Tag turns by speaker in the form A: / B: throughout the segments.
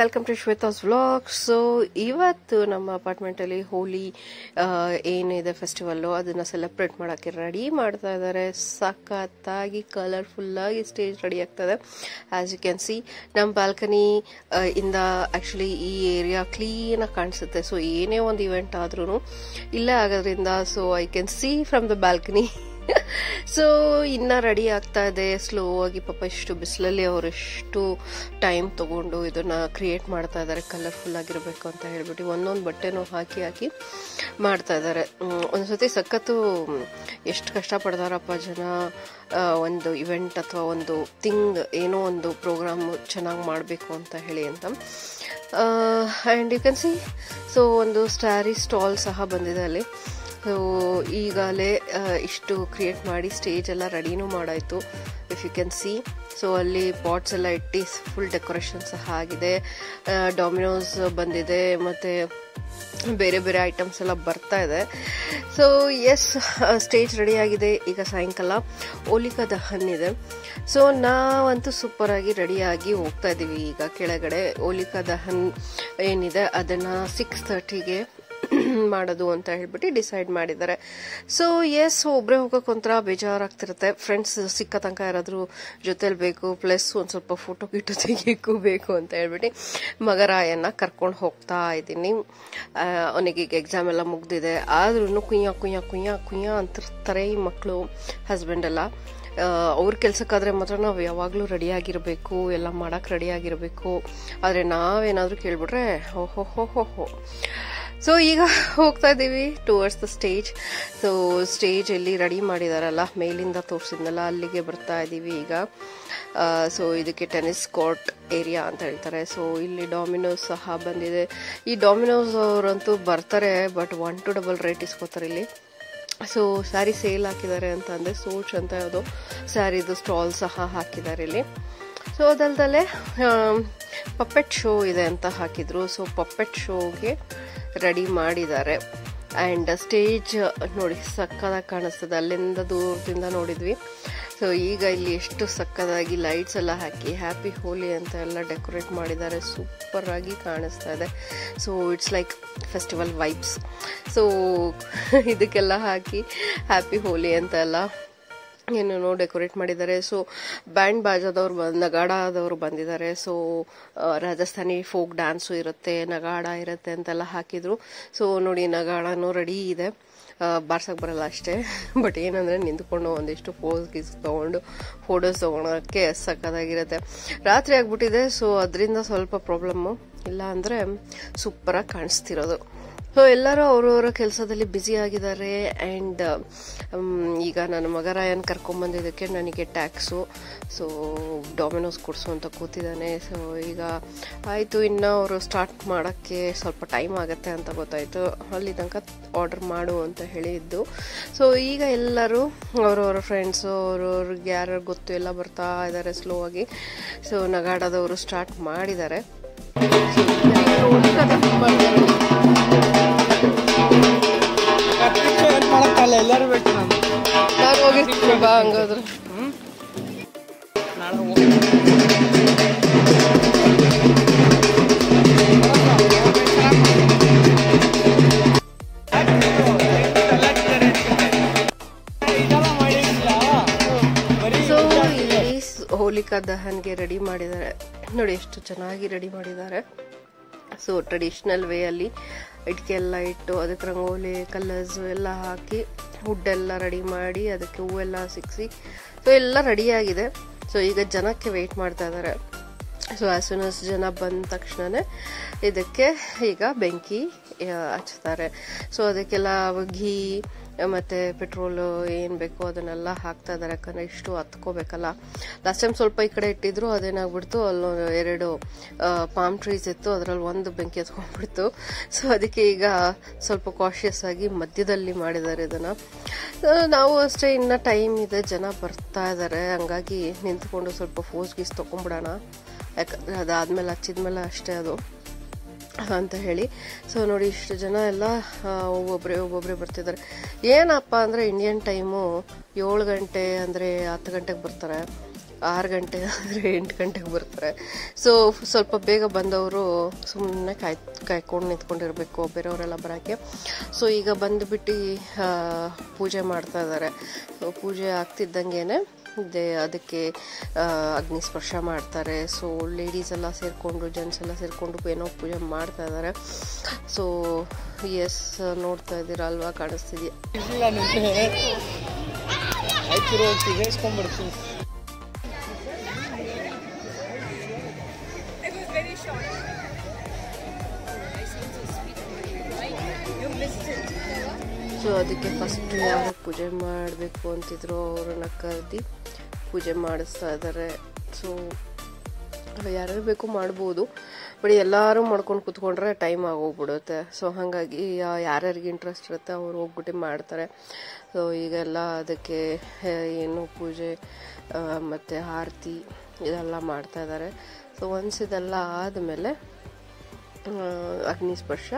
A: Welcome to Shweta's vlog. So ಇವತ್ತು ನಮ್ಮ apartment ಅಲ್ಲಿ ಹೋಲಿ ಏನಿದೆ ಫೆಸ್ಟಿವಲ್ ಅದನ್ನ ಸೆಲೆಬ್ರೇಟ್ ಮಾಡಕ್ಕೆ ರೆಡಿ ಮಾಡ್ತಾ ಇದ್ದಾರೆ. ಸಖತ್ತಾಗಿ ಕಲರ್ಫುಲ್ ಆಗಿ ಸ್ಟೇಜ್ ರೆಡಿ ಆಗ್ತದೆ. ಆಸ್ ಯು ಕ್ಯಾನ್ ಸಿ ನಮ್ಮ ಬಾಲ್ಕನಿ ಇಂದ ಆಕ್ಚುಲಿ ಈ ಏರಿಯಾ ಕ್ಲೀನ್ ಆಗಿ ಕಾಣಿಸುತ್ತೆ. ಸೊ ಏನೇ ಒಂದು ಇವೆಂಟ್ ಆದ್ರೂ ಇಲ್ಲೇ ಆಗೋದ್ರಿಂದ so I can see from the balcony. So ಇನ್ನ ರೆಡಿ ಆಗ್ತಾ ಇದೆ ಸ್ಲೋ ಆಗಿ. ಪಾಪ ಇಷ್ಟು ಬಿಸಿಲಲ್ಲಿ ಅವರೆಷ್ಟು ಟೈಮ್ ತಗೊಂಡು ಇದನ್ನ ಕ್ರಿಯೇಟ್ ಮಾಡ್ತಾ ಇದ್ದಾರೆ, ಕಲರ್ಫುಲ್ ಆಗಿರ್ಬೇಕು ಅಂತ ಹೇಳ್ಬಿಟ್ಟು ಒಂದೊಂದು ಬಟ್ಟೆನೂ ಹಾಕಿ ಮಾಡ್ತಾ ಇದ್ದಾರೆ. ಒಂದ್ಸತಿ ಸಖತ್ತು ಎಷ್ಟು ಕಷ್ಟಪಡ್ತಾರಪ್ಪ ಜನ ಒಂದು ಇವೆಂಟ್ ಅಥವಾ ಒಂದು ಏನೋ ಒಂದು ಪ್ರೋಗ್ರಾಮ್ ಚೆನ್ನಾಗಿ ಮಾಡಬೇಕು ಅಂತ ಹೇಳಿ ಅಂತ. And you can see so ಒಂದು ಸ್ಟಾರಿ ಸ್ಟಾಲ್ ಸಹ ಬಂದಿದೆ ಅಲ್ಲಿ. ಸೊ ಈಗಲೇ ಇಷ್ಟು ಕ್ರಿಯೇಟ್ ಮಾಡಿ ಸ್ಟೇಜ್ ಎಲ್ಲ ರೆಡಿನೂ ಮಾಡಾಯಿತು, if you can see. So ಅಲ್ಲಿ ಪಾಟ್ಸ್ ಎಲ್ಲ ಇಟ್ಟು ಫುಲ್ ಡೆಕೋರೇಷನ್ ಸಹ ಆಗಿದೆ. ಡಾಮಿನೋಸ್ ಬಂದಿದೆ, ಮತ್ತು ಬೇರೆ ಬೇರೆ ಐಟಮ್ಸ್ ಎಲ್ಲ ಬರ್ತಾ ಇದೆ. ಸೊ ಎಸ್, ಸ್ಟೇಜ್ ರೆಡಿ ಆಗಿದೆ. ಈಗ ಸಾಯಂಕಾಲ ಹೋಲಿಕಾ ದಹನ್ ಇದೆ. ಸೊ ನಾವಂತೂ ಸೂಪರ್ ಆಗಿ ರೆಡಿಯಾಗಿ ಹೋಗ್ತಾ ಇದ್ದೀವಿ ಈಗ ಕೆಳಗಡೆ. ಹೋಲಿಕಾ ದಹನ್ ಏನಿದೆ ಅದನ್ನು 6:30ಗೆ ಮಾಡೋದು ಅಂತ ಹೇಳ್ಬಿಟ್ಟು ಡಿಸೈಡ್ ಮಾಡಿದ್ದಾರೆ. ಸೊ ಎಸ್, ಒಬ್ಬರೇ ಹೋಗೋಕೆ ಒಂಥರ ಬೇಜಾರಾಗ್ತಿರುತ್ತೆ. ಫ್ರೆಂಡ್ಸ್ ಸಿಕ್ಕ ತನಕ ಯಾರಾದರೂ ಜೊತೆಲಿ ಬೇಕು, ಪ್ಲಸ್ ಒಂದು ಸ್ವಲ್ಪ ಫೋಟೋ ಗಿಟೋ ತೆಗಿಯಕ್ಕೂ ಬೇಕು ಅಂತ ಹೇಳ್ಬಿಟ್ಟು ಮಗರಾಯನ್ನ ಕರ್ಕೊಂಡು ಹೋಗ್ತಾ ಇದ್ದೀನಿ. ಅವನಿಗೆ ಈಗ ಎಕ್ಸಾಮ್ ಎಲ್ಲ ಮುಗ್ದಿದೆ, ಆದ್ರೂ ಕುಯ್ಯ ಅಂತಿರ್ತಾರೆ ಈ ಮಕ್ಕಳು, ಹಸ್ಬೆಂಡ್ ಎಲ್ಲ. ಅವ್ರ ಕೆಲ್ಸಕ್ಕಾದ್ರೆ ಮಾತ್ರ ನಾವು ಯಾವಾಗಲೂ ರೆಡಿಯಾಗಿರಬೇಕು, ಎಲ್ಲ ಮಾಡಕ್ಕೆ ರೆಡಿಯಾಗಿರಬೇಕು. ಆದರೆ ನಾವೇನಾದರೂ ಕೇಳ್ಬಿಟ್ರೆ ಹೋ. ಸೊ ಈಗ ಹೋಗ್ತಾ ಇದ್ದೀವಿ towards the stage. So stage ಎಲ್ಲಿ ರೆಡಿ ಮಾಡಿದಾರಲ್ಲ, ಮೇಲಿಂದ ತೋರಿಸಿದ್ನಲ್ಲ, ಅಲ್ಲಿಗೆ ಬರ್ತಾ ಇದ್ದೀವಿ ಈಗ. ಸೊ ಇದಕ್ಕೆ ಟೆನ್ನಿಸ್ ಕೋರ್ಟ್ ಏರಿಯಾ ಅಂತ ಹೇಳ್ತಾರೆ. ಸೊ ಇಲ್ಲಿ ಡಾಮಿನೋಸ್ ಸಹ ಬಂದಿದೆ. ಈ ಡಾಮಿನೋಸ್ ಅವರಂತೂ ಬರ್ತಾರೆ, ಬಟ್ 1 to double ರೇಟ್ ಇಸ್ಕೋತಾರೆ ಇಲ್ಲಿ. ಸೊ ಸ್ಯಾರಿ ಸೇಲ್ ಹಾಕಿದ್ದಾರೆ ಅಂತ ಅಂದರೆ ಸೋಚ್ ಅಂತ ಯಾವುದೋ ಸ್ಯಾರಿದು ಸ್ಟಾಲ್ ಸಹ ಹಾಕಿದ್ದಾರೆ ಇಲ್ಲಿ. ಸೊ ಅದಲ್ದಲ್ಲೇ ಪಪ್ಪೆಟ್ ಶೋ ಇದೆ ಅಂತ ಹಾಕಿದ್ರು. ಸೊ ಪಪ್ಪೆಟ್ ಶೋಗೆ ರೆಡಿ ಮಾಡಿದ್ದಾರೆ. ಆ್ಯಂಡ್ ಸ್ಟೇಜ್ ನೋಡಿ ಸಕ್ಕದಾಗಿ ಕಾಣಿಸ್ತದೆ, ಅಲ್ಲಿಂದ ದೂರದಿಂದ ನೋಡಿದ್ವಿ. ಸೊ ಈಗ ಇಲ್ಲಿ ಎಷ್ಟು ಸಕ್ಕದಾಗಿ ಲೈಟ್ಸ್ ಎಲ್ಲ ಹಾಕಿ ಹ್ಯಾಪಿ ಹೋಲಿ ಅಂತ ಎಲ್ಲ ಡೆಕೋರೇಟ್ ಮಾಡಿದ್ದಾರೆ, ಸೂಪರ್ ಆಗಿ ಕಾಣಿಸ್ತಾ ಇದೆ. So it's like festival vibes. So ಇದಕ್ಕೆಲ್ಲ ಹಾಕಿ ಹ್ಯಾಪಿ ಹೋಲಿ ಅಂತ ಎಲ್ಲ ಏನೇನೋ ಡೆಕೋರೇಟ್ ಮಾಡಿದ್ದಾರೆ. ಸೊ ಬ್ಯಾಂಡ್ ಬಾಜಾದವ್ರು ನಗಾಡದವರು ಬಂದಿದ್ದಾರೆ. ಸೊ ರಾಜಸ್ಥಾನಿ ಫೋಕ್ ಡ್ಯಾನ್ಸು ಇರುತ್ತೆ, ನಗಾಡ ಇರುತ್ತೆ ಅಂತೆಲ್ಲ ಹಾಕಿದ್ರು. ಸೊ ನೋಡಿ ನಗಾಡನೂ ರೆಡಿ ಇದೆ, ಬಾರ್ಸಕ್ಕೆ ಬರಲ್ಲ ಅಷ್ಟೇ. ಬಟ್ ಏನಂದರೆ ನಿಂತ್ಕೊಂಡು ಒಂದಿಷ್ಟು ಫೋಟೋಸ್ ತೊಗೊಳಕ್ಕೆ ಸಕ್ಕದಾಗಿರುತ್ತೆ. ರಾತ್ರಿ ಆಗ್ಬಿಟ್ಟಿದೆ, ಸೊ ಅದರಿಂದ ಸ್ವಲ್ಪ ಪ್ರಾಬ್ಲಮ್ಮು, ಇಲ್ಲ ಅಂದರೆ ಸೂಪರಾಗಿ ಕಾಣಿಸ್ತಿರೋದು. ಸೊ ಎಲ್ಲರೂ ಅವರವರ ಕೆಲಸದಲ್ಲಿ ಬ್ಯುಸಿ ಆಗಿದ್ದಾರೆ. ಆ್ಯಂಡ್ ಈಗ ನನ್ನ ಮಗರಾಯನ್ ಕರ್ಕೊಂಬಂದಿದ್ದಕ್ಕೆ ನನಗೆ ಟ್ಯಾಕ್ಸು. ಸೊ ಡಾಮಿನೋಸ್ ಕೊಡಿಸು ಅಂತ ಕೂತಿದ್ದಾನೆ. ಸೊ ಈಗ ಆಯಿತು, ಇನ್ನು ಅವರು ಸ್ಟಾರ್ಟ್ ಮಾಡೋಕ್ಕೆ ಸ್ವಲ್ಪ ಟೈಮ್ ಆಗುತ್ತೆ ಅಂತ ಗೊತ್ತಾಯಿತು. ಅಲ್ಲಿ ತನಕ ಆರ್ಡರ್ ಮಾಡು ಅಂತ ಹೇಳಿದ್ದು. ಸೊ ಈಗ ಎಲ್ಲರೂ ಅವರವರ ಫ್ರೆಂಡ್ಸು ಅವ್ರವ್ರಿಗೆ ಯಾರು ಗೊತ್ತು ಎಲ್ಲ ಬರ್ತಾ ಇದ್ದಾರೆ ಸ್ಲೋ ಆಗಿ. ಸೊ ನಗಾಡದವರು ಸ್ಟಾರ್ಟ್ ಮಾಡಿದ್ದಾರೆ.
B: ಎಲ್ಲರೂ ಬೇಕು,
A: ನಾನು ಹೋಗಿರ್ತೀನಿ ಬಾ ಹಂಗಾದ್ರೆ. ಸೊ ಇಲ್ಲಿ ಹೋಲಿಕಾ ದಹನ್ಗೆ ರೆಡಿ ಮಾಡಿದ್ದಾರೆ ನೋಡಿ, ಎಷ್ಟು ಚೆನ್ನಾಗಿ ರೆಡಿ ಮಾಡಿದ್ದಾರೆ. ಸೊ ಟ್ರೆಡಿಷನಲ್ ವೇ ಅಲ್ಲಿ ಇಟ್ಕೆ ಎಲ್ಲ ಇಟ್ಟು ಅದಕ್ಕೆ ರಂಗೋಲಿ ಕಲರ್ಸ್ ಎಲ್ಲ ಹಾಕಿ ವುಡ್ ಎಲ್ಲ ರೆಡಿ ಮಾಡಿ ಅದಕ್ಕೆ ಹೂವೆಲ್ಲ ಸಿಕ್ಕಿಸಿ ಸೊ ಎಲ್ಲ ರೆಡಿಯಾಗಿದೆ. ಸೊ ಈಗ ಜನಕ್ಕೆ ವೆಯ್ಟ್ ಮಾಡ್ತಾ ಇದ್ದಾರೆ. ಸೊ ಆಸ್ ಸೂನ್ ಆಸ್ ಜನ ಬಂದ ತಕ್ಷಣನೇ ಇದಕ್ಕೆ ಈಗ ಬೆಂಕಿ ಹಚ್ತಾರೆ. ಸೊ ಅದಕ್ಕೆಲ್ಲ ಘೀ ಮತ್ತು ಪೆಟ್ರೋಲು ಏನು ಬೇಕೋ ಅದನ್ನೆಲ್ಲ ಹಾಕ್ತಾ ಇದ್ದಾರೆ, ಯಾಕಂದರೆ ಇಷ್ಟು ಹತ್ಕೋಬೇಕಲ್ಲ. ಲಾಸ್ಟ್ ಟೈಮ್ ಸ್ವಲ್ಪ ಈ ಕಡೆ ಇಟ್ಟಿದ್ರು, ಅದೇನಾಗ್ಬಿಡ್ತು, ಅಲ್ಲೊಂದು 2 ಪಾಮ್ ಟ್ರೀಸ್ ಇತ್ತು, ಅದರಲ್ಲಿ ಒಂದು ಬೆಂಕಿ ಹತ್ಕೊಂಡ್ಬಿಡ್ತು. ಸೊ ಅದಕ್ಕೆ ಈಗ ಸ್ವಲ್ಪ ಕಾಷಿಯಸ್ ಆಗಿ ಮಧ್ಯದಲ್ಲಿ ಮಾಡಿದ್ದಾರೆ ಇದನ್ನು. ನಾವು ಅಷ್ಟೇ ಇನ್ನು ಟೈಮ್ ಇದೆ, ಜನ ಬರ್ತಾ ಇದ್ದಾರೆ, ಹಂಗಾಗಿ ನಿಂತ್ಕೊಂಡು ಸ್ವಲ್ಪ ಫೋಸ್ ಗೀಸ್ ತೊಗೊಂಡ್ಬಿಡೋಣ ಯಾಕಂದರೆ ಅದಾದಮೇಲೆ ಹಚ್ಚಿದ್ಮೇಲೆ ಅಷ್ಟೇ ಅದು ಅಂತ ಹೇಳಿ. ಸೊ ನೋಡಿ ಇಷ್ಟು ಜನ ಎಲ್ಲ ಒಬ್ಬೊಬ್ಬರೇ ಬರ್ತಿದ್ದಾರೆ. ಏನಪ್ಪ ಅಂದರೆ ಇಂಡಿಯನ್ ಟೈಮು 7 ಗಂಟೆ ಅಂದರೆ 10 ಗಂಟೆಗೆ ಬರ್ತಾರೆ, 6 ಗಂಟೆ ಅಂದರೆ 8 ಗಂಟೆಗೆ ಬರ್ತಾರೆ. ಸೊ ಸ್ವಲ್ಪ ಬೇಗ ಬಂದವರು ಸುಮ್ಮನೆ ಕಾಯ್ಕೊಂಡು ನಿಂತ್ಕೊಂಡಿರಬೇಕು ಬೇರೆಯವರೆಲ್ಲ ಬರೋಕ್ಕೆ. ಸೊ ಈಗ ಬಂದುಬಿಟ್ಟು ಪೂಜೆ ಮಾಡ್ತಾ ಇದ್ದಾರೆ. ಪೂಜೆ ಆಗ್ತಿದ್ದಂಗೆ ಅದಕ್ಕೆ ಅಗ್ನಿ ಸ್ಪರ್ಶ ಮಾಡ್ತಾರೆ. ಸೊ ಲೇಡೀಸ್ ಎಲ್ಲ ಸೇರಿಕೊಂಡು ಜೆಂಟ್ಸ್ ಎಲ್ಲ ಸೇರಿಕೊಂಡು ಏನೋ ಪೂಜೆ ಮಾಡ್ತಾ ಇದ್ದಾರೆ. ಸೊ ಎಸ್, ನೋಡ್ತಾ ಇದ್ದೀರಾ ಅಲ್ವಾ, ಕಾಣಿಸ್ತಿದ್ಯಾ? ಸೊ ಅದಕ್ಕೆ ಫಸ್ಟ್ ಯಾರು ಪೂಜೆ ಮಾಡಬೇಕು ಅಂತಿದ್ರು ಅವ್ರನ್ನ ಕರೆದು ಪೂಜೆ ಮಾಡಿಸ್ತಾ ಇದ್ದಾರೆ. ಸೊ ಯಾರ್ಯಾರು ಬೇಕು ಮಾಡ್ಬೋದು, ಬಟ್ ಎಲ್ಲರೂ ಮಾಡ್ಕೊಂಡು ಕೂತ್ಕೊಂಡ್ರೆ ಟೈಮ್ ಆಗೋಗ್ಬಿಡುತ್ತೆ. ಸೊ ಹಾಗಾಗಿ ಯಾರ್ಯಾರಿಗೆ ಇಂಟ್ರೆಸ್ಟ್ ಇರುತ್ತೆ ಅವ್ರು ಹೋಗ್ಬಿಟ್ಟು ಮಾಡ್ತಾರೆ. ಸೊ ಈಗೆಲ್ಲ ಅದಕ್ಕೆ ಏನು ಪೂಜೆ ಮತ್ತು ಆರತಿ ಇದೆಲ್ಲ ಮಾಡ್ತಾ ಇದ್ದಾರೆ. ಸೊ ಒನ್ಸ್ ಇದೆಲ್ಲ ಆದಮೇಲೆ ಅಗ್ನಿ ಸ್ಪರ್ಶ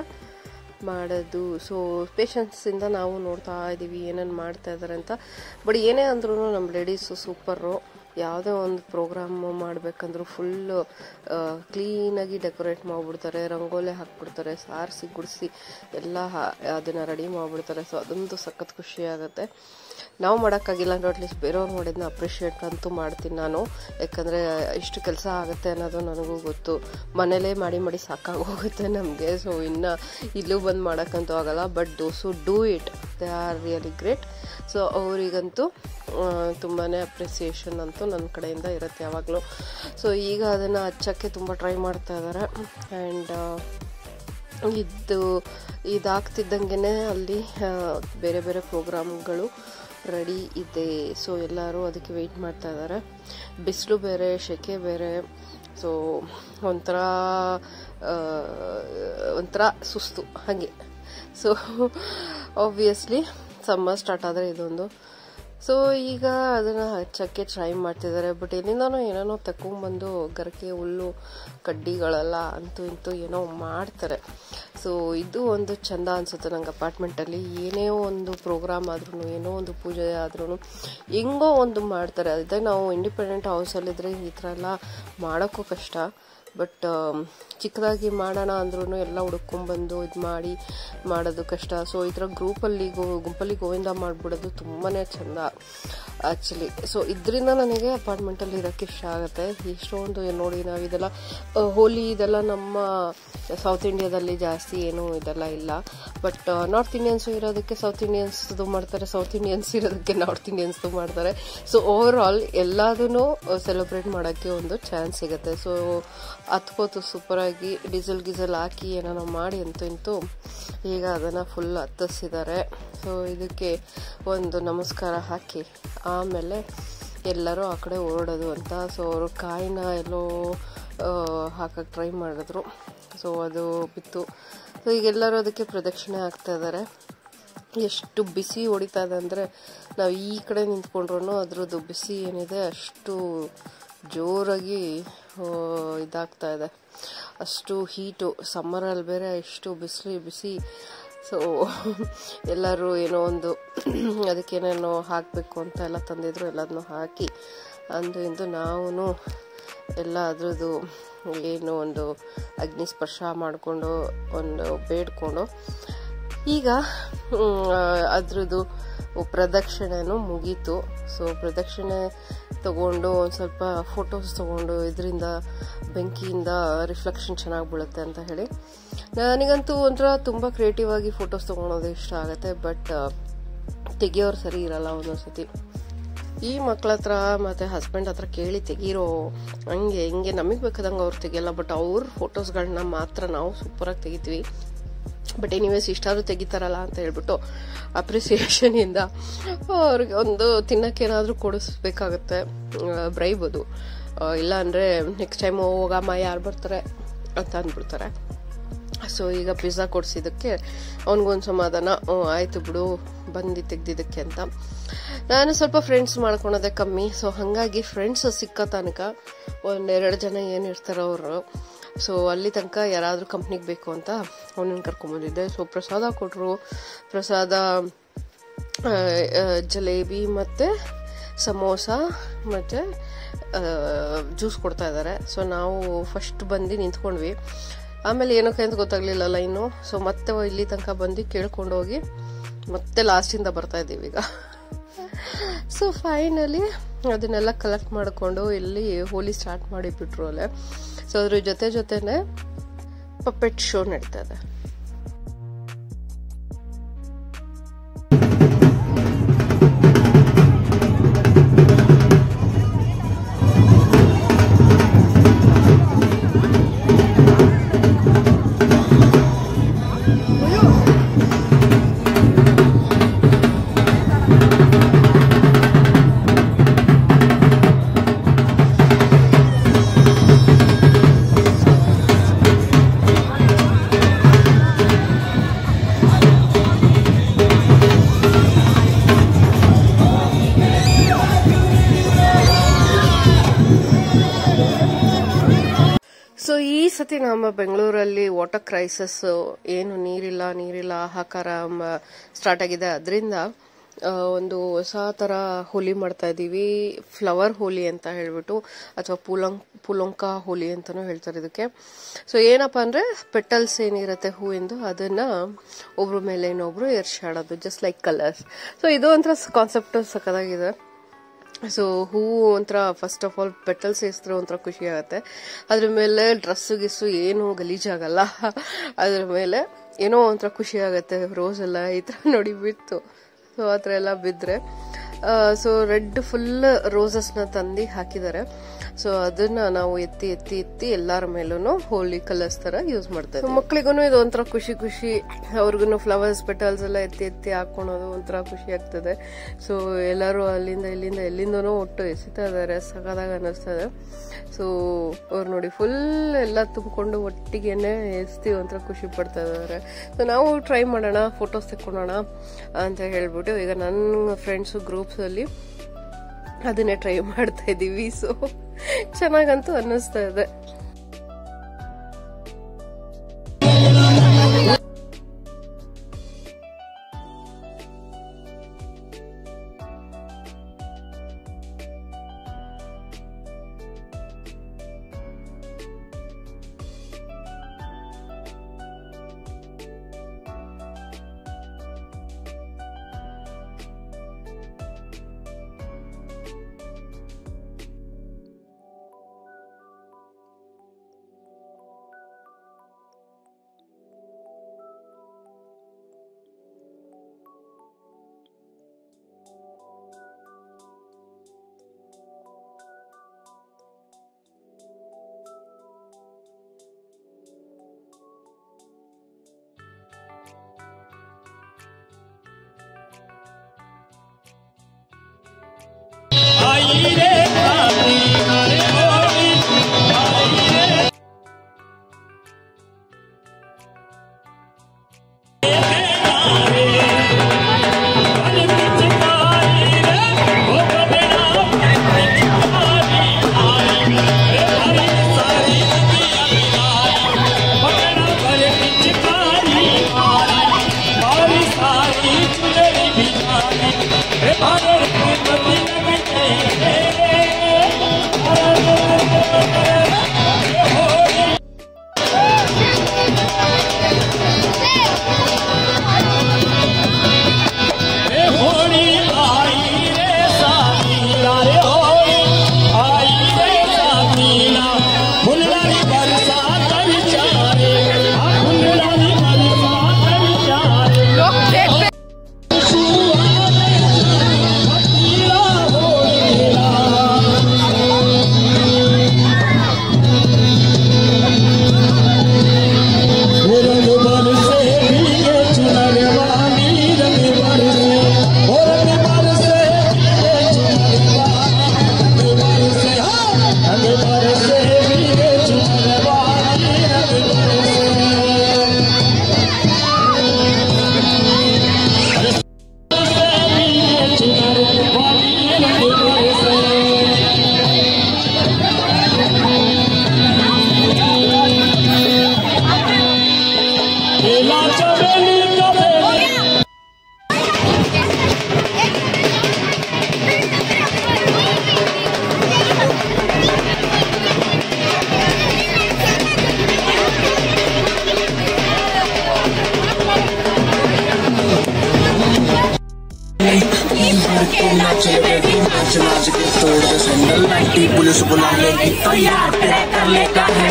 A: ಮಾಡೋದು. ಸೊ ಪೇಷನ್ಸಿಂದ ನಾವು ನೋಡ್ತಾ ಇದ್ದೀವಿ ಏನೇನು ಮಾಡ್ತಾ ಇದ್ದಾರೆ ಅಂತ. ಬಟ್ ಏನೇ ಅಂದ್ರೂ ನಮ್ಮ ಲೇಡೀಸು ಸೂಪರು. ಯಾವುದೇ ಒಂದು ಪ್ರೋಗ್ರಾಮ್ ಮಾಡಬೇಕಂದ್ರೂ ಫುಲ್ಲು ಕ್ಲೀನಾಗಿ ಡೆಕೋರೇಟ್ ಮಾಡಿಬಿಡ್ತಾರೆ, ರಂಗೋಲಿ ಹಾಕ್ಬಿಡ್ತಾರೆ, ಸಾರಿಸಿ ಗುಡಿಸಿ ಎಲ್ಲ ಅದನ್ನು ರೆಡಿ ಮಾಡಿಬಿಡ್ತಾರೆ. ಸೊ ಅದೊಂದು ಸಖತ್ ಖುಷಿ ಆಗುತ್ತೆ. ನಾವು ಮಾಡೋಕ್ಕಾಗಿಲ್ಲ ಅಂದರೆ ಅಟ್ಲೀಸ್ಟ್ ಬೇರೆಯವ್ರು ಮಾಡಿದ್ನ ಅಪ್ರಿಷಿಯೇಟ್ ಅಂತೂ ಮಾಡ್ತೀನಿ ನಾನು. ಯಾಕಂದರೆ ಇಷ್ಟು ಕೆಲಸ ಆಗುತ್ತೆ ಅನ್ನೋದು ನನಗೂ ಗೊತ್ತು. ಮನೇಲೇ ಮಾಡಿ ಸಾಕಾಗೋಗುತ್ತೆ ನಮಗೆ. ಸೊ ಇನ್ನು ಇಲ್ಲೂ ಬಂದು ಮಾಡೋಕ್ಕಂತೂ ಆಗಲ್ಲ. But those do it, they are really great. So ಅವರಿಗಂತೂ ತುಂಬಾ ಅಪ್ರಿಸಿಯೇಷನ್ ಅಂತೂ ನನ್ನ ಕಡೆಯಿಂದ ಇರುತ್ತೆ ಯಾವಾಗಲೂ. ಸೊ ಈಗ ಅದನ್ನು ಹಚ್ಚೋಕ್ಕೆ ತುಂಬ ಟ್ರೈ ಮಾಡ್ತಾ ಇದ್ದಾರೆ. ಆ್ಯಂಡ್ ಇದಾಗ್ತಿದ್ದಂಗೆ ಅಲ್ಲಿ ಬೇರೆ ಬೇರೆ ಪ್ರೋಗ್ರಾಮ್ಗಳು ರೆಡಿ ಇದೆ. ಸೊ ಎಲ್ಲರೂ ಅದಕ್ಕೆ ವೆಯ್ಟ್ ಮಾಡ್ತಾ ಇದ್ದಾರೆ. ಬಿಸಿಲು ಬೇರೆ, ಸೆಕೆ ಬೇರೆ. ಸೊ ಒಂಥರ ಸುಸ್ತು ಹಾಗೆ. ಸೊ ಆಬ್ವಿಯಸ್ಲಿ ಸಮ್ಮರ್ ಸ್ಟಾರ್ಟ್ ಆದರೆ ಇದೊಂದು. ಸೊ ಈಗ ಅದನ್ನು ಹಚ್ಚೋಕ್ಕೆ ಟ್ರೈ ಮಾಡ್ತಿದ್ದಾರೆ. ಬಟ್ ಎಲ್ಲಿಂದನೋ ಏನೇನೋ ತಗೊಂಡ್ಬಂದು ಗರಕೆ ಹುಲ್ಲು ಕಡ್ಡಿಗಳೆಲ್ಲ ಅಂತೂ ಇಂತೂ ಏನೋ ಮಾಡ್ತಾರೆ. ಸೊ ಇದು ಒಂದು ಚೆಂದ ಅನಿಸುತ್ತೆ ನಂಗೆ. ಅಪಾರ್ಟ್ಮೆಂಟಲ್ಲಿ ಏನೇ ಒಂದು ಪ್ರೋಗ್ರಾಮ್ ಆದ್ರೂ, ಏನೋ ಒಂದು ಪೂಜೆ ಆದ್ರೂ ಹೆಂಗೋ ಒಂದು ಮಾಡ್ತಾರೆ. ಅದೇ ನಾವು ಇಂಡಿಪೆಂಡೆಂಟ್ ಹೌಸಲ್ಲಿದ್ದರೆ ಈ ಥರ ಎಲ್ಲ ಮಾಡೋಕ್ಕೂ ಕಷ್ಟ. ಬಟ್ ಚಿಕ್ಕದಾಗಿ ಮಾಡೋಣ ಅಂದ್ರೂ ಎಲ್ಲ ಹುಡ್ಕೊಂಡ್ಬಂದು ಇದು ಮಾಡೋದು ಕಷ್ಟ. ಸೊ ಈ ಥರ ಗುಂಪಲ್ಲಿ ಗೋವಿಂದ ಮಾಡಿಬಿಡೋದು ತುಂಬಾ ಚೆಂದ ಆ್ಯಕ್ಚುಲಿ. ಸೊ ಇದರಿಂದ ನನಗೆ ಅಪಾರ್ಟ್ಮೆಂಟಲ್ಲಿ ಇರೋಕ್ಕೆ ಇಷ್ಟ ಆಗುತ್ತೆ. ಎಷ್ಟೊಂದು ನೋಡಿ ನಾವು ಇದೆಲ್ಲ ಹೋಲಿ ಇದೆಲ್ಲ ನಮ್ಮ ಸೌತ್ ಇಂಡಿಯಾದಲ್ಲಿ ಜಾಸ್ತಿ ಏನೂ ಇದೆಲ್ಲ ಇಲ್ಲ. ಬಟ್ ನಾರ್ತ್ ಇಂಡಿಯನ್ಸು ಇರೋದಕ್ಕೆ ಸೌತ್ ಇಂಡಿಯನ್ಸ್ದು ಮಾಡ್ತಾರೆ, ಸೌತ್ ಇಂಡಿಯನ್ಸ್ ಇರೋದಕ್ಕೆ ನಾರ್ತ್ ಇಂಡಿಯನ್ಸ್ದು ಮಾಡ್ತಾರೆ. ಸೊ ಓವರ್ ಆಲ್ ಎಲ್ಲದೂ ಸೆಲೆಬ್ರೇಟ್ ಮಾಡೋಕ್ಕೆ ಒಂದು ಚಾನ್ಸ್ ಸಿಗುತ್ತೆ. ಸೊ ಹತ್ಕೋತು ಸೂಪರಾಗಿ ಡೀಸೆಲ್ ಹಾಕಿ ಏನೋ ಮಾಡಿ ಇಂತೂ ಈಗ ಅದನ್ನು ಫುಲ್ ಹತ್ತಿಸಿದ್ದಾರೆ. ಸೊ ಇದಕ್ಕೆ ಒಂದು ನಮಸ್ಕಾರ ಹಾಕಿ ಆಮೇಲೆ ಎಲ್ಲರೂ ಆ ಕಡೆ ಹೊರಡೋದು ಅಂತ. ಸೊ ಅವರು ಕಾಯಿನ ಎಲ್ಲೋ ಹಾಕಕ್ಕೆ ಟ್ರೈ ಮಾಡಿದ್ರು. ಸೊ ಅದು ಬಿತ್ತು. ಸೊ ಈಗೆಲ್ಲರೂ ಅದಕ್ಕೆ ಪ್ರದಕ್ಷಿಣೆ ಆಗ್ತಾ ಇದ್ದಾರೆ. ಎಷ್ಟು ಬಿಸಿ ಹೊಡಿತಾ ಇದೆ ಅಂದರೆ ನಾವು ಈ ಕಡೆ ನಿಂತ್ಕೊಂಡ್ರೂ ಅದರದ್ದು ಬಿಸಿ ಏನಿದೆ ಅಷ್ಟು ಜೋರಾಗಿ ಇದಾಗ್ತಾ ಇದೆ. ಅಷ್ಟು ಹೀಟು, ಸಮ್ಮರಲ್ಲಿ ಬೇರೆ ಇಷ್ಟು ಬಿಸಿ. ಸೊ ಎಲ್ಲರೂ ಏನೋ ಒಂದು ಅದಕ್ಕೇನೇನೋ ಹಾಕಬೇಕು ಅಂತ ಎಲ್ಲ ತಂದಿದ್ರು. ಎಲ್ಲದನ್ನೂ ಹಾಕಿ ಇಂದು ನಾವು ಎಲ್ಲ ಅದ್ರದ್ದು ಏನು ಒಂದು ಅಗ್ನಿ ಸ್ಪರ್ಶ ಮಾಡಿಕೊಂಡು ಒಂದು ಬೇಡ್ಕೊಂಡು ಈಗ ಅದ್ರದ್ದು ಪ್ರದಕ್ಷಿಣೆನೂ ಮುಗೀತು. ಸೊ ಪ್ರದಕ್ಷಿಣೆ ತಗೊಂಡು ಒಂದು ಸ್ವಲ್ಪ ಫೋಟೋಸ್ ತಗೊಂಡು ಇದರಿಂದ ಬೆಂಕಿಯಿಂದ ರಿಫ್ಲೆಕ್ಷನ್ ಚೆನ್ನಾಗಿ ಬೀಳುತ್ತೆ ಅಂತ ಹೇಳಿ ನನಗಂತೂ ಒಂಥರ ತುಂಬ ಕ್ರಿಯೇಟಿವ್ ಆಗಿ ಫೋಟೋಸ್ ತೊಗೊಳೋದು ಇಷ್ಟ ಆಗುತ್ತೆ. ಬಟ್ ತೆಗಿಯೋರು ಸರಿ ಇರಲ್ಲ ಒಂದೊಂದ್ಸತಿ. ಈ ಮಕ್ಳ ಹತ್ರ ಮತ್ತು ಹಸ್ಬೆಂಡ್ ಹತ್ರ ಕೇಳಿ ತೆಗೀರೋ, ಹಂಗೆ ಹಿಂಗೆ ನಮಗೆ ಬೇಕಾದಂಗೆ ಅವ್ರು ತೆಗಿಯಲ್ಲ. ಬಟ್ ಅವ್ರ ಫೋಟೋಸ್ಗಳನ್ನ ಮಾತ್ರ ನಾವು ಸೂಪರಾಗಿ ತೆಗಿತೀವಿ. ಬಟ್ ಎನಿವೇಸ್ ಇಷ್ಟಾದ್ರೂ ತೆಗಿತಾರಲ್ಲ ಅಂತ ಹೇಳ್ಬಿಟ್ಟು ಅಪ್ರಿಸಿಯೇಷನಿಂದ ಅವ್ರಿಗೆ ಒಂದು ತಿನ್ನಕ್ಕೇನಾದರೂ ಕೊಡಿಸ್ಬೇಕಾಗತ್ತೆ, ಬ್ರೈಬ್ ಅದು. ಇಲ್ಲ ಅಂದರೆ ನೆಕ್ಸ್ಟ್ ಟೈಮ್ ಹೋಗಮ್ಮ ಯಾರು ಬರ್ತಾರೆ ಅಂತ ಅಂದ್ಬಿಡ್ತಾರೆ. ಸೊ ಈಗ ಪಿಜ್ಜಾ ಕೊಡಿಸಿದ್ದಕ್ಕೆ ಅವನಿಗೊಂದು ಸಮಾಧಾನ, ಆಯಿತು ಬಿಡು ಬಂದು ತೆಗ್ದಿದ್ದಕ್ಕೆ ಅಂತ. ನಾನು ಸ್ವಲ್ಪ ಫ್ರೆಂಡ್ಸ್ ಮಾಡ್ಕೊಳೋದೆ ಕಮ್ಮಿ. ಸೊ ಹಾಗಾಗಿ ಫ್ರೆಂಡ್ಸ್ ಸಿಕ್ಕ ತನಕ 1-2 ಜನ ಏನಿರ್ತಾರೋ ಅವರು, ಸೊ ಅಲ್ಲಿ ತನಕ ಯಾರಾದರೂ ಕಂಪ್ನಿಗೆ ಬೇಕು ಅಂತ ಅವನನ್ನು ಕರ್ಕೊಂಬಂದಿದ್ದೆ. ಸೊ ಪ್ರಸಾದ ಕೊಟ್ಟರು. ಪ್ರಸಾದ ಜಲೇಬಿ ಮತ್ತು ಸಮೋಸ ಮತ್ತು ಜ್ಯೂಸ್ ಕೊಡ್ತಾ ಇದ್ದಾರೆ. ಸೊ ನಾವು ಫಸ್ಟ್ ಬಂದು ನಿಂತ್ಕೊಂಡ್ವಿ. ಆಮೇಲೆ ಏನಕ್ಕೆ ಅಂತ ಗೊತ್ತಾಗ್ಲಿಲ್ಲ ಲೈನು. ಸೊ ಮತ್ತೆ ಇಲ್ಲಿ ತನಕ ಬಂದು ಕೇಳ್ಕೊಂಡು ಹೋಗಿ ಮತ್ತೆ ಲಾಸ್ಟಿಂದ ಬರ್ತಾ ಇದ್ದೀವಿ ಈಗ. ಸೊ ಫೈನಲಿ ಅದನ್ನೆಲ್ಲ ಕಲೆಕ್ಟ್ ಮಾಡಿಕೊಂಡು ಇಲ್ಲಿ ಹೋಲಿ ಸ್ಟಾರ್ಟ್ ಮಾಡಿಬಿಟ್ರು ಅಲ್ಲೇ. ಸೊ ಅದ್ರ ಜೊತೆನೆ ಪಪ್ಪೆಟ್ ಶೋ ನಡೀತಾ ಇದೆ. ಸೊ ಈ ಸತಿ ನಮ್ಮ ಬೆಂಗಳೂರಲ್ಲಿ ವಾಟರ್ ಕ್ರೈಸಿಸ್ ಏನು, ನೀರಿಲ್ಲ ಹಾಹಾಕಾರ ಸ್ಟಾರ್ಟ್ ಆಗಿದೆ. ಅದರಿಂದ ಒಂದು ಹೊಸ ತರ ಹೋಲಿ ಮಾಡ್ತಾ ಇದೀವಿ, ಫ್ಲವರ್ ಹೋಲಿ ಅಂತ ಹೇಳ್ಬಿಟ್ಟು, ಅಥವಾ ಪುಲೊಂಕ ಹೋಲಿ ಅಂತಾನೂ ಹೇಳ್ತಾರೆ ಇದಕ್ಕೆ. ಸೊ ಏನಪ್ಪಾ ಅಂದ್ರೆ ಪೆಟಲ್ಸ್ ಏನಿರುತ್ತೆ ಹೂವಿಂದು, ಅದನ್ನ ಒಬ್ರ ಮೇಲೆ ಇನ್ನೊಬ್ರು ಎರ್ಸಾಡೋದು, ಜಸ್ಟ್ ಲೈಕ್ ಕಲರ್ಸ್. ಸೊ ಇದು ಒಂಥರ ಕಾನ್ಸೆಪ್ಟ್ ಸಕ್ಕದಾಗಿದೆ. ಸೊ ಹೂವು ಒಂಥರ ಫಸ್ಟ್ ಆಫ್ ಆಲ್ ಪೆಟಲ್ಸ್ ಎಸಿದ್ರೆ ಒಂಥರ ಖುಷಿ ಆಗುತ್ತೆ. ಅದ್ರ ಮೇಲೆ ಗಿಸ್ಸು ಏನು ಗಲೀಜಾಗಲ್ಲ. ಅದ್ರ ಮೇಲೆ ಏನೋ ಒಂಥರ ಖುಷಿ ಆಗುತ್ತೆ. ರೋಸ್ ಎಲ್ಲ ಈ ತರ ನೋಡಿ ಬಿತ್ತು. ಸೊ ಆ ಥರ ಎಲ್ಲ ಬಿದ್ದರೆ ಸೊ ರೆಡ್ ಫುಲ್ ರೋಸಸ್ನ ತಂದು ಹಾಕಿದ್ದಾರೆ. ಸೊ ಅದನ್ನ ನಾವು ಎತ್ತಿ ಎಲ್ಲರ ಮೇಲೂ ಹೋಲಿ ಕಲರ್ಸ್ ತರ ಯೂಸ್ ಮಾಡ್ತಾರೆ. ಮಕ್ಳಿಗೂ ಇದು ಒಂಥರ ಖುಷಿ, ಅವ್ರಿಗೂ ಫ್ಲವರ್ಸ್ ಪೆಟಲ್ಸ್ ಎಲ್ಲ ಎತ್ತಿ ಹಾಕೊಳೋದು ಒಂಥರ ಖುಷಿ ಆಗ್ತದೆ. ಸೊ ಎಲ್ಲರೂ ಎಲ್ಲಿಂದನೋ ಒಟ್ಟು ಎಸಿತಾ ಇದಾರೆ, ಸಗದಾಗ ಅನ್ನಿಸ್ತದೆ. ಸೊ ಅವ್ರು ನೋಡಿ ಫುಲ್ ಎಲ್ಲ ತುಂಬಿಕೊಂಡು ಒಟ್ಟಿಗೆನೆ ಎಸ್ತಿ ಒಂಥರ ಖುಷಿ ಪಡ್ತಾ ಇದಾರೆ. ಸೊ ನಾವು ಟ್ರೈ ಮಾಡೋಣ, ಫೋಟೋಸ್ ತೆಕ್ಕೊಳ್ಳೋಣ ಅಂತ ಹೇಳ್ಬಿಟ್ಟು ಈಗ ನನ್ನ ಫ್ರೆಂಡ್ಸ್ ಗ್ರೂಪ್ಸ್ ಅಲ್ಲಿ ಅದನ್ನೇ ಟ್ರೈ ಮಾಡ್ತಾ ಇದೀವಿ. ಸೊ ಚೆನ್ನಾಗಂತೂ ಅನ್ನಿಸ್ತಾ ಇದೆ.
C: जुलूस बुला लेगी तो याद कर लेगा है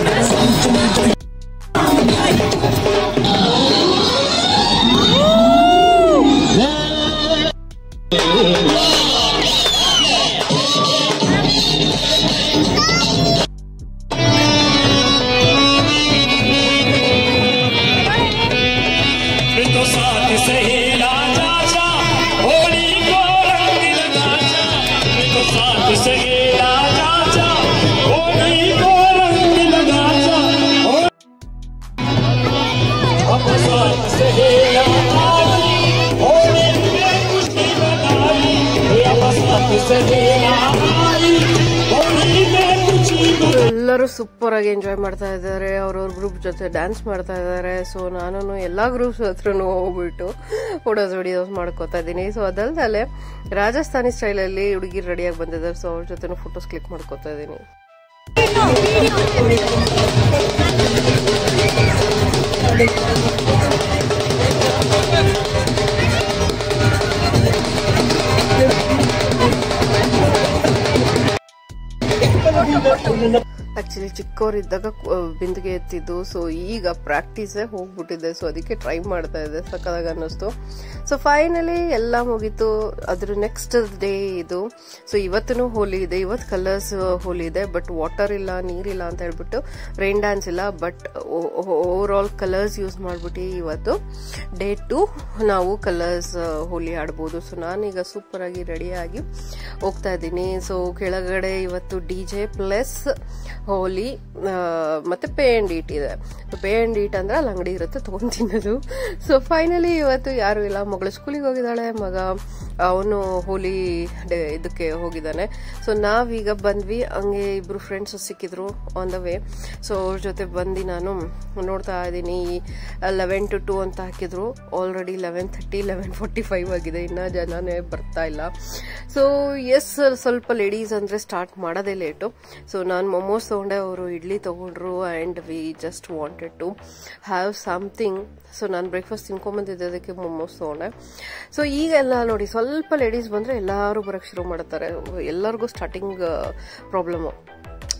A: ಎಲ್ಲರೂ ಸೂಪರ್ ಆಗಿ ಎಂಜಾಯ್ ಮಾಡ್ತಾ ಇದ್ದಾರೆ, ಅವ್ರವ್ರ ಗ್ರೂಪ್ ಜೊತೆ ಡ್ಯಾನ್ಸ್ ಮಾಡ್ತಾ ಇದ್ದಾರೆ. ಸೊ ನಾನು ಎಲ್ಲಾ ಗ್ರೂಪ್ಸ್ ಹತ್ರನೂ ಹೋಗ್ಬಿಟ್ಟು ಫೋಟೋಸ್ ವಿಡಿಯೋಸ್ ಮಾಡ್ಕೋತಾ ಇದ್ದೀನಿ. ಸೊ ಅದಲ್ದಲ್ಲೇ ರಾಜಸ್ಥಾನಿ ಸ್ಟೈಲಲ್ಲಿ ಹುಡುಗಿರು ರೆಡಿಯಾಗಿ ಬಂದಿದ್ದಾರೆ. ಸೊ ಅವ್ರ ಜೊತೆ ಫೋಟೋಸ್ ಕ್ಲಿಕ್ ಮಾಡ್ಕೋತಾ ಇದ್ದೀನಿ. ಆಕ್ಚುಲಿ ಚಿಕ್ಕವರಿದ್ದಾಗ ಬಿಂದಿಗೆ ಎತ್ತಿದ್ದು. ಸೊ ಈಗ ಪ್ರಾಕ್ಟೀಸೇ ಹೋಗ್ಬಿಟ್ಟಿದೆ. ಸೊ ಅದಕ್ಕೆ ಟ್ರೈ ಮಾಡ್ತಾ ಇದ್ದೆ, ಸಕ್ಕದಾಗ ಅನ್ನಿಸ್ತು. ಸೊ ಫೈನಲಿ ಎಲ್ಲ ಮುಗೀತು. ಅದ್ರ ನೆಕ್ಸ್ಟ್ ಡೇ ಇದು. ಸೊ ಇವತ್ತೂ ಹೋಲಿ ಇದೆ, ಇವತ್ತು ಕಲರ್ಸ್ ಹೋಲಿ ಇದೆ. ಬಟ್ ವಾಟರ್ ಇಲ್ಲ, ನೀರಿಲ್ಲ ಅಂತ ಹೇಳ್ಬಿಟ್ಟು ರೈನ್ ಡ್ಯಾನ್ಸ್ ಇಲ್ಲ. But over all colours use ಮಾಡ್ಬಿಟ್ಟು ಇವತ್ತು ಡೇ 2 ನಾವು ಕಲರ್ಸ್ ಹೋಲಿ ಆಡ್ಬೋದು. ಸೊ ನಾನೀಗ ಸೂಪರ್ ಆಗಿ ರೆಡಿಯಾಗಿ ಹೋಗ್ತಾ ಇದ್ದೀನಿ. ಸೊ ಕೆಳಗಡೆ ಇವತ್ತು DJ ಪ್ಲಸ್ ಹೋಲಿ ಮತ್ತೆ ಪೇ ಅಂಡ್ ಈಟ್ ಇದೆ. ಪೇ ಅಂಡ್ ಈಟ್ ಅಂದ್ರೆ ಅಲ್ಲಿ ಅಂಗಡಿ ಇರುತ್ತೆ, ತಗೊಂಡ್ ತಿನ್ನೋದು. ಸೊ ಫೈನಲಿ ಇವತ್ತು ಯಾರು ಇಲ್ಲ, ಮಗಳು ಸ್ಕೂಲಿಗೆ ಹೋಗಿದ್ದಾಳೆ, ಮಗ ಅವನು ಹೋಲಿ ಇದಕ್ಕೆ ಹೋಗಿದ್ದಾನೆ. ಸೊ ನಾವೀಗ ಬಂದ್ವಿ. ಹಂಗೆ ಇಬ್ರು ಫ್ರೆಂಡ್ಸ್ ಸಿಕ್ಕಿದ್ರು ಆನ್ ದ ವೇ. ಸೊ ಅವ್ರ ಜೊತೆ ಬಂದು ನಾನು ನೋಡ್ತಾ ಇದ್ದೀನಿ. 11 to 2 ಅಂತ ಹಾಕಿದ್ರು. ಆಲ್ರೆಡಿ 11:30 11:45 ಆಗಿದೆ, ಇನ್ನ ಜನನೇ ಬರ್ತಾ ಇಲ್ಲ. ಸೊ ಎಸ್, ಸ್ವಲ್ಪ ಲೇಡೀಸ್ ಅಂದ್ರೆ ಸ್ಟಾರ್ಟ್ ಮಾಡೋದೇ ಲೇಟು. ಸೊ ನಾನು ಮೊಮೋಸ್ ತಗೊಂಡೆ, ಅವರು ಇಡ್ಲಿ ತಗೊಂಡ್ರು. And we just wanted to have something. So ನಾನು ಬ್ರೇಕ್ಫಾಸ್ಟ್ ತಿನ್ಕೊಂಬಂದಿದ್ದೆ, ಅದಕ್ಕೆ ಮೊಮೋಸ್ ತಗೊಂಡೆ. ಸೊ ಈಗೆಲ್ಲ ನೋಡಿ, ಸ್ವಲ್ಪ ಲೇಡೀಸ್ ಬಂದರೆ ಎಲ್ಲರೂ ಬರೋಕ್ಕೆ ಶುರು ಮಾಡ್ತಾರೆ. ಎಲ್ಲರಿಗೂ ಸ್ಟಾರ್ಟಿಂಗ್ ಪ್ರಾಬ್ಲಮ್ಮು,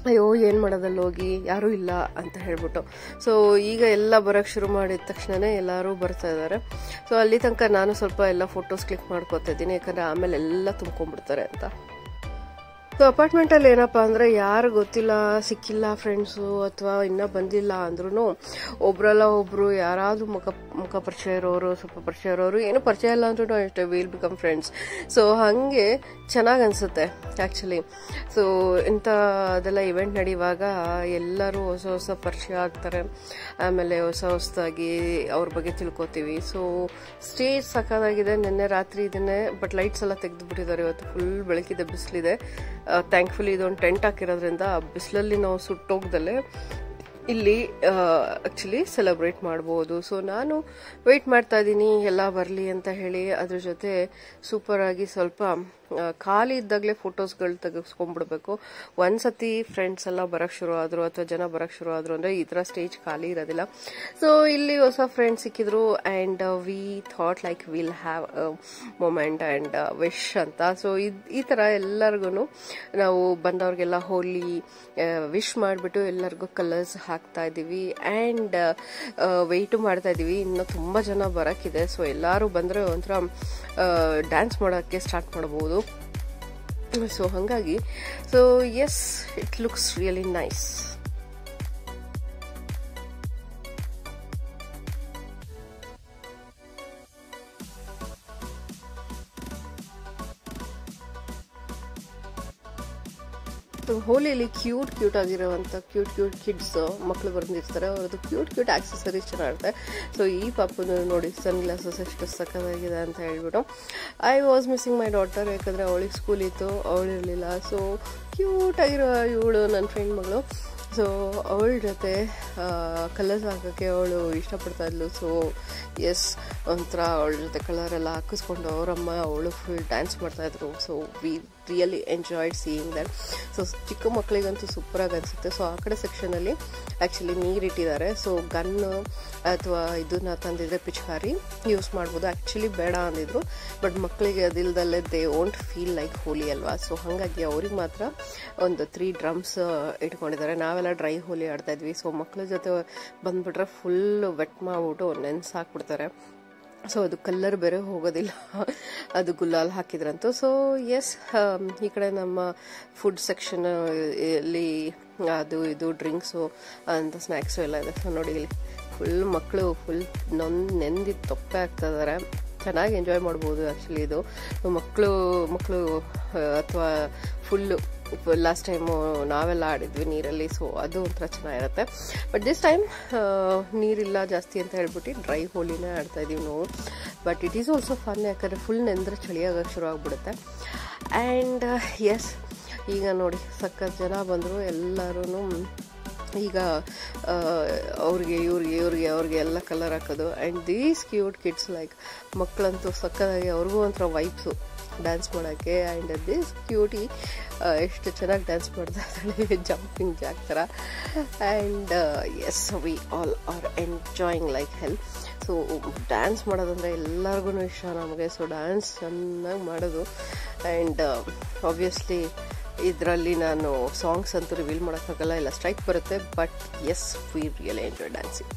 A: ಅಯ್ಯೋ ಏನು ಮಾಡೋದಲ್ಲಿ ಹೋಗಿ ಯಾರೂ ಇಲ್ಲ ಅಂತ ಹೇಳ್ಬಿಟ್ಟು. ಸೊ ಈಗ ಎಲ್ಲ ಬರೋಕ್ಕೆ ಶುರು ಮಾಡಿದ ತಕ್ಷಣವೇ ಎಲ್ಲರೂ ಬರ್ತಾ ಇದ್ದಾರೆ. ಸೊ ಅಲ್ಲಿ ತನಕ ನಾನು ಸ್ವಲ್ಪ ಎಲ್ಲ ಫೋಟೋಸ್ ಕ್ಲಿಕ್ ಮಾಡ್ಕೋತಾ ಇದ್ದೀನಿ, ಯಾಕಂದರೆ ಆಮೇಲೆ ಎಲ್ಲ ತುಂಬ್ಕೊಂಡ್ಬಿಡ್ತಾರೆ ಅಂತ. ಸೊ ಅಪಾರ್ಟ್ಮೆಂಟಲ್ಲಿ ಏನಪ್ಪ ಅಂದರೆ ಯಾರು ಗೊತ್ತಿಲ್ಲ, ಸಿಕ್ಕಿಲ್ಲ ಫ್ರೆಂಡ್ಸು ಅಥವಾ ಇನ್ನೂ ಬಂದಿಲ್ಲ ಅಂದ್ರೂ ಒಬ್ರಲ್ಲ ಒಬ್ರು ಯಾರಾದರೂ ಮುಖ ಪರಿಚಯ ಇರೋರು, ಸ್ವಲ್ಪ ಪರಿಚಯ ಇರೋರು, ಏನು ಪರಿಚಯ ಇಲ್ಲ ಅಂದ್ರೂ ಅಷ್ಟೇ ವಿಲ್ ಬಿಕಮ್ ಫ್ರೆಂಡ್ಸ್. ಸೊ ಹಾಗೆ ಚೆನ್ನಾಗಿ ಅನಿಸುತ್ತೆ ಆ್ಯಕ್ಚುಲಿ. ಸೊ ಇಂಥದೆಲ್ಲ ಇವೆಂಟ್ ನಡೆಯುವಾಗ ಎಲ್ಲರೂ ಹೊಸ ಹೊಸ ಪರಿಚಯ ಆಗ್ತಾರೆ. ಆಮೇಲೆ ಹೊಸದಾಗಿ ಅವ್ರ ಬಗ್ಗೆ ತಿಳ್ಕೊತೀವಿ. ಸೊ ಸ್ಟೇಜ್ ಸಕ್ಕತ್ತಾಗಿದೆ. ನಿನ್ನೆ ರಾತ್ರಿ ಇದನ್ನೇ, ಬಟ್ ಲೈಟ್ಸ್ ಎಲ್ಲ ತೆಗೆದು ಬಿಟ್ಟಿದ್ದಾರೆ. ಇವತ್ತು ಫುಲ್ ಬೆಳಕಿದೆ, ಬಿಸಿಲಿದೆ. ಥ್ಯಾಂಕ್ಫುಲಿ ಇದೊಂದು ಟೆಂಟ್ ಹಾಕಿರೋದ್ರಿಂದ ಬಿಸಿಲಲ್ಲಿ ನಾವು ಸುಟ್ಟೋಗ್ದಲ್ಲೇ ಇಲ್ಲಿ ಆಕ್ಚುಲಿ ಸೆಲೆಬ್ರೇಟ್ ಮಾಡ್ಬೋದು. ಸೊ ನಾನು ವೆಯ್ಟ್ ಮಾಡ್ತಾ ಇದ್ದೀನಿ ಎಲ್ಲ ಬರಲಿ ಅಂತ ಹೇಳಿ. ಅದ್ರ ಜೊತೆ ಸೂಪರ್ ಆಗಿ ಸ್ವಲ್ಪ ಖಾಲಿ ಇದ್ದಾಗಲೇ ಫೋಟೋಸ್ಗಳು ತೆಗೆಸ್ಕೊಂಡ್ಬಿಡ್ಬೇಕು. ಒಂದ್ಸತಿ ಫ್ರೆಂಡ್ಸ್ ಎಲ್ಲ ಬರೋಕ್ಕೆ ಶುರು ಆದರು ಅಥವಾ ಜನ ಬರೋಕ್ಕೆ ಶುರು ಆದರು ಅಂದರೆ ಈ ಥರ ಸ್ಟೇಜ್ ಖಾಲಿ ಇರೋದಿಲ್ಲ. ಸೊ ಇಲ್ಲಿ ಹೊಸ ಫ್ರೆಂಡ್ಸ್ ಸಿಕ್ಕಿದ್ರು. And we thought like will have moment and wish ಅಂತ. ಸೊ ಈ ಥರ ಎಲ್ಲರಿಗೂ ನಾವು ಬಂದವ್ರಿಗೆಲ್ಲ ಹೋಲಿ ವಿಶ್ ಮಾಡಿಬಿಟ್ಟು ಎಲ್ಲರಿಗೂ ಕಲರ್ಸ್ ಹಾಕ್ತಾ ಇದ್ದೀವಿ. ಆ್ಯಂಡ್ ವೆಯ್ಟು ಮಾಡ್ತಾ ಇದ್ದೀವಿ. ಇನ್ನು ತುಂಬ ಜನ ಬರೋಕ್ಕಿದೆ. ಸೊ ಎಲ್ಲರೂ ಬಂದರೆ ಒಂಥರ ಡ್ಯಾನ್ಸ್ ಮಾಡೋಕ್ಕೆ ಸ್ಟಾರ್ಟ್ ಮಾಡ್ಬೋದು. ಸೊ ಹಾಗಾಗಿ so yes, it looks really nice. ಹೋಲಿಯಲ್ಲಿ ಕ್ಯೂಟ್ ಆಗಿರೋವಂಥ ಕ್ಯೂಟ್ ಕಿಡ್ಸ್ ಮಕ್ಕಳು ಬಂದಿರ್ತಾರೆ. ಅವ್ರದ್ದು ಕ್ಯೂಟ್ ಆಕ್ಸೆಸರೀಸ್ ಚೆನ್ನಾಗಿರುತ್ತೆ. ಸೊ ಈ ಪಾಪನು ನೋಡಿ, ಸನ್ ಗ್ಲಾಸಸ್ ಎಷ್ಟು ಸಕ್ಕತ್ತಾಗಿದೆ ಅಂತ ಹೇಳ್ಬಿಟ್ಟು. I was missing my daughter, ಯಾಕಂದರೆ ಅವಳಿಗೆ ಸ್ಕೂಲ್ ಇತ್ತು, ಅವಳಿರಲಿಲ್ಲ. ಸೊ ಕ್ಯೂಟ್ ಆಗಿರೋ ಇವಳು ನನ್ನ ಫ್ರೆಂಡ್ ಮಗಳು. ಸೊ ಅವಳ ಜೊತೆ ಕಲರ್ಸ್ ಹಾಕೋಕ್ಕೆ ಅವಳು ಇಷ್ಟಪಡ್ತಾ ಇದ್ಲು. ಸೊ ಎಸ್, ಒಂಥರ ಅವಳ ಜೊತೆ ಕಲರೆಲ್ಲ ಹಾಕಿಸ್ಕೊಂಡು ಅವರಮ್ಮ ಅವಳು ಫುಲ್ ಡ್ಯಾನ್ಸ್ ಮಾಡ್ತಾಯಿದ್ರು. So we really enjoyed seeing that. So ಚಿಕ್ಕ ಮಕ್ಕಳಿಗಂತೂ ಸೂಪರಾಗಿ ಅನಿಸುತ್ತೆ. ಸೊ ಆ ಕಡೆ ಸೆಕ್ಷನಲ್ಲಿ ಆ್ಯಕ್ಚುಲಿ ನೀರಿಟ್ಟಿದ್ದಾರೆ. ಸೊ ಗನ್ನು ಅಥವಾ ಇದನ್ನ ತಂದಿದ್ರೆ ಪಿಚಕಾರಿ ಯೂಸ್ ಮಾಡ್ಬೋದು. ಆ್ಯಕ್ಚುಲಿ ಬೇಡ ಅಂದಿದ್ರು, ಬಟ್ ಮಕ್ಕಳಿಗೆ ಅದಿಲ್ದಲ್ಲೇ ದೇ ವೋಂಟ್ ಫೀಲ್ ಲೈಕ್ ಹೋಲಿ ಅಲ್ವಾ. ಸೊ ಹಾಗಾಗಿ ಅವ್ರಿಗೆ ಮಾತ್ರ ಒಂದು 3 ಡ್ರಮ್ಸ್ ಇಟ್ಕೊಂಡಿದ್ದಾರೆ. ನಾವೆಲ್ಲ ಡ್ರೈ ಹೋಲಿ ಆಡ್ತಾ ಇದ್ವಿ. ಸೊ ಮಕ್ಕಳ ಜೊತೆ ಬಂದುಬಿಟ್ರೆ ಫುಲ್ ವೆಟ್ ಮಾಡಿಬಿಟ್ಟು ನೆನೆಸಾಕ್ಬಿಡ್ತಾರೆ. ಸೊ ಅದು ಕಲ್ಲರ್ ಬೇರೆ ಹೋಗೋದಿಲ್ಲ, ಅದು ಗುಲಾಲ್ ಹಾಕಿದ್ರಂತೂ. ಸೊ ಎಸ್, ಈ ಕಡೆ ನಮ್ಮ ಫುಡ್ ಸೆಕ್ಷನ್ ಅಲ್ಲಿ ಅದು ಇದು ಡ್ರಿಂಕ್ಸು ಅಂತ ಸ್ನ್ಯಾಕ್ಸು ಎಲ್ಲ ಇದೆ. ಸೊ ನೋಡಿ ಇಲ್ಲಿ ಫುಲ್ ಮಕ್ಕಳು ಫುಲ್ ನೆಂದಿ ತೊಪ್ಪೆ ಆಗ್ತಾ ಇದ್ದಾರೆ. ಚೆನ್ನಾಗಿ ಎಂಜಾಯ್ ಮಾಡ್ಬೋದು ಆ್ಯಕ್ಚುಲಿ ಇದು. ಮಕ್ಕಳು ಅಥವಾ ಫುಲ್ಲು ಲಾಸ್ಟ್ ಟೈಮು ನಾವೆಲ್ಲ ಆಡಿದ್ವಿ ನೀರಲ್ಲಿ. ಸೊ ಅದು ಒಂಥರ ಚೆನ್ನಾಗಿರುತ್ತೆ. ಬಟ್ ದಿಸ್ ಟೈಮ್ ನೀರಿಲ್ಲ ಜಾಸ್ತಿ ಅಂತ ಹೇಳ್ಬಿಟ್ಟು ಡ್ರೈ ಹೋಲಿನೇ ಆಡ್ತಾಯಿದ್ದೀವಿ ನಾವು. But it is also fun, ಯಾಕಂದರೆ ಫುಲ್ ನೆಂದರೆ ಚಳಿಯಾಗಕ್ಕೆ ಶುರು ಆಗ್ಬಿಡುತ್ತೆ. ಆ್ಯಂಡ್ ಎಸ್, ಈಗ ನೋಡಿ ಸಖತ್ ಜನ ಬಂದರು. ಎಲ್ಲರೂ ಈಗ ಅವ್ರಿಗೆ ಎಲ್ಲ ಕಲರ್ ಹಾಕೋದು. And these cute kids like ಮಕ್ಕಳಂತೂ ಸಕ್ಕತ್ತಾಗಿ ಅವ್ರಿಗೂ ಒಂಥರ ವೈಬ್ಸು ಡ್ಯಾನ್ಸ್ ಮಾಡೋಕ್ಕೆ. ಆ್ಯಂಡ್ ದಿಸ್ ಕ್ಯೂಟಿ ಎಷ್ಟು ಚೆನ್ನಾಗಿ ಡ್ಯಾನ್ಸ್ ಮಾಡ್ತಾ ಇದ್ದಾಳೆ, ಜಂಪಿಂಗ್ ಜಾಕ್ ಥರ. And yes, we all are enjoying like hell. So dance ಮಾಡೋದಂದರೆ ಎಲ್ಲರಿಗೂ ಇಷ್ಟ ನಮಗೆ. ಸೊ ಡ್ಯಾನ್ಸ್ ಚೆನ್ನಾಗಿ ಮಾಡೋದು. ಆ್ಯಂಡ್ ಆಬ್ವಿಯಸ್ಲಿ ಇದರಲ್ಲಿ ನಾನು ಸಾಂಗ್ಸ್ ಅಂತೂ ರಿವೀಲ್ ಮಾಡೋಕ್ಕಾಗಲ್ಲ, ಇಲ್ಲ ಸ್ಟ್ರೈಕ್ ಬರುತ್ತೆ. But yes, we really enjoy dancing.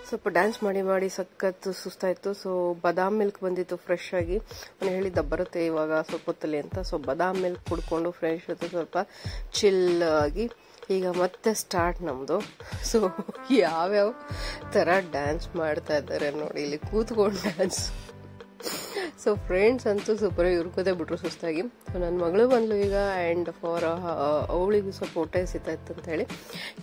A: ಸ್ವಲ್ಪ ಡ್ಯಾನ್ಸ್ ಮಾಡಿ ಸಖತ್ತು ಸುಸ್ತಾಯಿತು. ಸೊ ಬಾದಾಮ್ ಮಿಲ್ಕ್ ಬಂದಿತ್ತು ಫ್ರೆಶ್ ಆಗಿ. ನಾನು ಹೇಳಿದ್ದ ಬರುತ್ತೆ ಇವಾಗ ಸ್ವಲ್ಪ ಹೊತ್ತಲ್ಲಿ ಅಂತ. ಸೊ ಬಾದಾಮ್ ಮಿಲ್ಕ್ ಕುಡ್ಕೊಂಡು ಫ್ರೆಶ್ ಜೊತೆ ಸ್ವಲ್ಪ ಚಿಲ್ ಆಗಿ ಈಗ ಮತ್ತೆ ಸ್ಟಾರ್ಟ್ ನಮ್ಮದು. ಸೊ ಯಾವ್ಯಾವ ಥರ ಡ್ಯಾನ್ಸ್ ಮಾಡ್ತಾ ಇದ್ದಾರೆ ನೋಡಿ, ಇಲ್ಲಿ ಕೂತ್ಕೊಂಡು ಡ್ಯಾನ್ಸ್. ಸೊ ಫ್ರೆಂಡ್ಸ್ ಅಂತೂ ಸೂಪರಾಗಿ ಇರ್ಕೋದೇ ಬಿಟ್ರು ಸುಸ್ತಾಗಿ. ಸೊ ನನ್ನ ಮಗಳು ಬಂದ್ಲು ಈಗ. ಆ್ಯಂಡ್ ಫಾರ್ ಅವಳಿಗೂ ಸ್ವಲ್ಪ ಹೊಟ್ಟೆ ಸಿಗ್ತಾಯಿತ್ತು ಅಂತ ಹೇಳಿ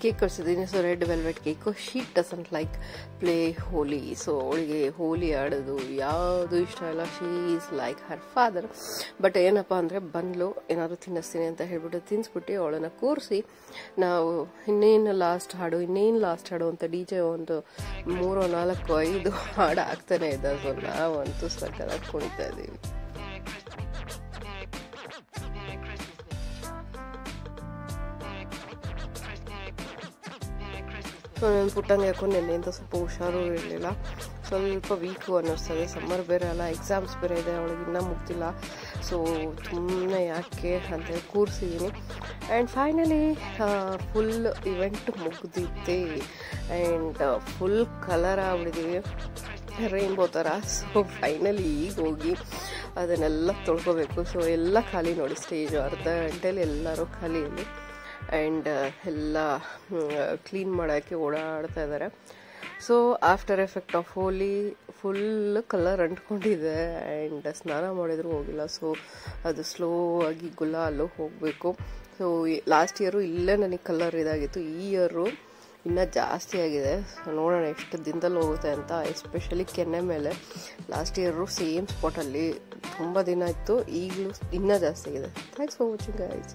A: ಕೇಕ್ ಕಳಿಸಿದ್ದೀನಿ. So red velvet cake. She doesn't like play Holi. So ಅವಳಿಗೆ ಹೋಲಿ ಆಡೋದು ಯಾವುದು ಇಷ್ಟ ಇಲ್ಲ. She is like her father. But ಏನಪ್ಪ ಅಂದರೆ ಬಂದ್ಲು, ಏನಾದರೂ ತಿನ್ನಿಸ್ತೀನಿ ಅಂತ ಹೇಳ್ಬಿಟ್ಟು ತಿನ್ನಿಸ್ಬಿಟ್ಟು ಅವಳನ್ನು ಕೂರಿಸಿ ನಾವು ಇನ್ನೇನು ಲಾಸ್ಟ್ ಹಾಡು ಅಂತ DJ ಒಂದು 3, 4, 5 ಹಾಡು ಆಗ್ತಾನೆ ಇದೆ. ಸೊ ನಾವಂತೂ ಸಕ್ಕತ್ತಾಗಿ ಕುಣಿತಾ ಇದ್ದೀವಿ. ಸೊ ನಾನು ಪುಟ್ಟಂಗೆ ಹಾಕೊಂಡು ನೆನ್ನೆಯಿಂದ ಸ್ವಲ್ಪ ಹುಷಾರು ಇರಲಿಲ್ಲ, ಸ್ವಲ್ಪ ವೀಕು ಅನ್ನಿಸ್ತದೆ. ಸಮ್ಮರ್ ಬೇರೆ ಅಲ್ಲ, ಎಕ್ಸಾಮ್ಸ್ ಬೇರೆ ಇದೆ, ಅವಳಿಗೆ ಇನ್ನೂ ಮುಗ್ದಿಲ್ಲ. ಸೊ ಸುಮ್ಮನೆ ಯಾಕೆ ಅಂತೇಳಿ ಕೂರಿಸಿದ್ದೀನಿ. ಆ್ಯಂಡ್ ಫೈನಲಿ ಫುಲ್ ಇವೆಂಟ್ ಮುಗ್ದಿತ್ತೆ. ಆ್ಯಂಡ್ ಫುಲ್ ಕಲರ್ ಆಗ್ಬಿಟ್ಟಿದ್ದೀವಿ ರೈನ್ಬೋ ಥರ. ಸೊ ಫೈನಲಿ ಈಗ ಹೋಗಿ ಅದನ್ನೆಲ್ಲ ತೊಳ್ಕೊಬೇಕು. ಸೊ ಎಲ್ಲ ಖಾಲಿ ನೋಡಿ, ಸ್ಟೇಜು ಅರ್ಧ ಗಂಟೆಯಲ್ಲಿ ಎಲ್ಲರೂ ಖಾಲಿಯಲ್ಲಿ. ಆ್ಯಂಡ್ ಎಲ್ಲ ಕ್ಲೀನ್ ಮಾಡೋಕ್ಕೆ ಓಡಾಡ್ತಾ ಇದ್ದಾರೆ. So after effect of Holi full colour ಅಂಟ್ಕೊಂಡಿದೆ. ಆ್ಯಂಡ್ ಸ್ನಾನ ಮಾಡಿದ್ರು ಹೋಗಿಲ್ಲ. ಸೊ ಅದು ಸ್ಲೋ ಆಗಿ ಗುಲಾಲು ಹೋಗಬೇಕು. ಸೊ ಲಾಸ್ಟ್ ಇಯರು ಇಲ್ಲೇ ನನಗೆ ಕಲರ್ ಇದಾಗಿತ್ತು, ಈ ಇಯರು ಇನ್ನೂ ಜಾಸ್ತಿ ಆಗಿದೆ. ಸೊ ನೋಡೋಣ ಎಷ್ಟು ದಿನದಲ್ಲಿ ಹೋಗುತ್ತೆ ಅಂತ. ಎಸ್ಪೆಷಲಿ ಕೆನ್ನೆ ಮೇಲೆ ಲಾಸ್ಟ್ ಇಯರು ಸೇಮ್ ಸ್ಪಾಟಲ್ಲಿ ತುಂಬ ದಿನ ಇತ್ತು, ಈಗಲೂ ಇನ್ನೂ ಜಾಸ್ತಿ ಆಗಿದೆ. Thanks for watching guys.